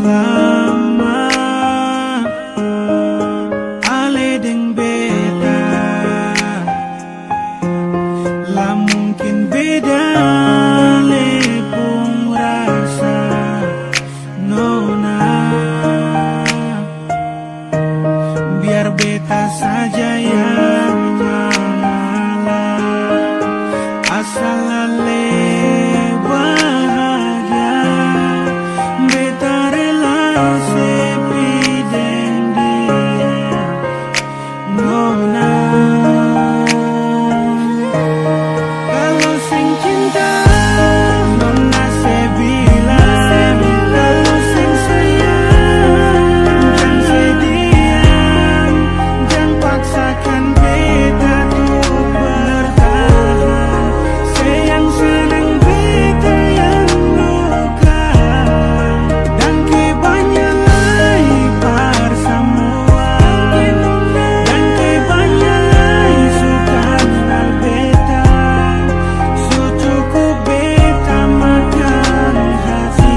lama ale deng beta, lah mungkin beda lepung rasa nona. Biar beta saja yang mengalah, asal ale bahagia. Beta rela sepi deng dia nona. Kalau sing cinta nona se bilang, kalau sing sayang jangan sediam, jangan paksakan beta tuh bertahan. Sayang senang beta yang luka, dan kebanyakan par semua, dan kebanyakan suka kenal beta. So cukup beta makan hati,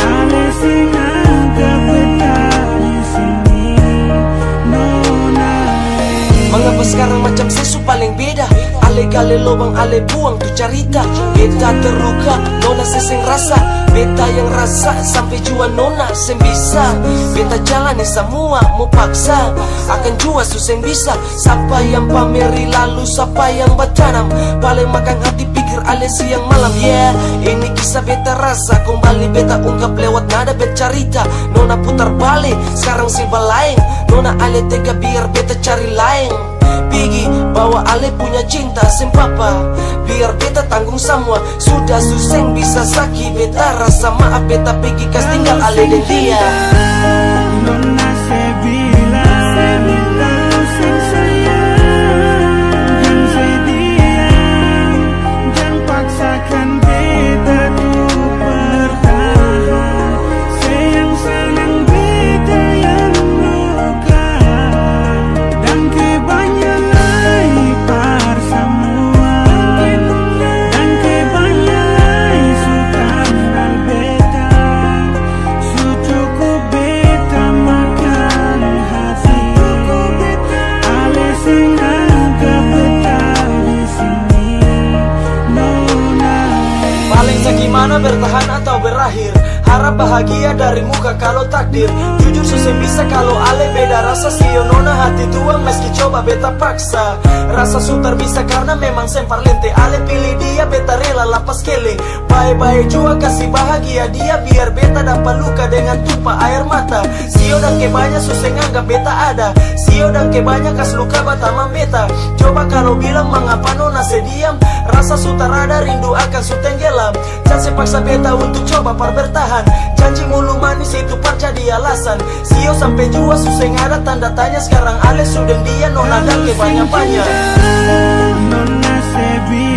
ale sing anggap beta di sini nona. Mengapa sekarang macam sesu paling beda? Ale gali lubang, ale buang tu cerita. Beta terluka, nona seseng rasa. Beta yang rasa sampai jua nona seng bisa. Beta jalani semua mau paksa, akan jua suseng bisa. Siapa yang pameri lalu siapa yang bertanam, paling makan hati pikir ale siang malam. Yeah, ini kisah beta rasa kembali beta ungkap lewat nada beta cerita. Nona putar balik sekarang si balaing, nona ale tega biar beta cari lain. Pigi bawa ale punya cinta sempapa, biar beta tanggung semua. Sudah suseng bisa sakit beta rasa maaf beta pergi kas tinggal ale dan dia. Nona se bilang, kalau sing sayang jangan sediam, jangan paksakan beta tuh bertahan. Sayang senang beta yang luka, dan kebanyakan par semua, dan kebanyakan suka kenal beta. So cukup beta makan hati, ale sing anggap beta di sini nona. Paling gimana bertahan atau berakhir, harap bahagia dari muka kalau takdir. Jujur susah bisa kalau ale beda rasa. Sio nona hati tuang meski coba beta paksa. Rasa sutar bisa karena memang sempar lente. Ale pilih dia beta rela lapas kele. Baik-baik jua kasih bahagia dia, biar beta dapat luka dengan tumpah air mata. Sio dan kebanyak susah nganggap beta ada, sio dan kebanyak kas luka batamang beta. Coba kalau bilang mengapa nona sediam, rasa sutar ada rindu akan sutenggelam. Jangan sepaksa beta untuk coba par bertahan. Janji mulu manis itu par jadi alasan. Sio sampai jua susah ada tanda tanya. Sekarang ale sudah dia nona dan kebanyak-banyak. Nona se bilang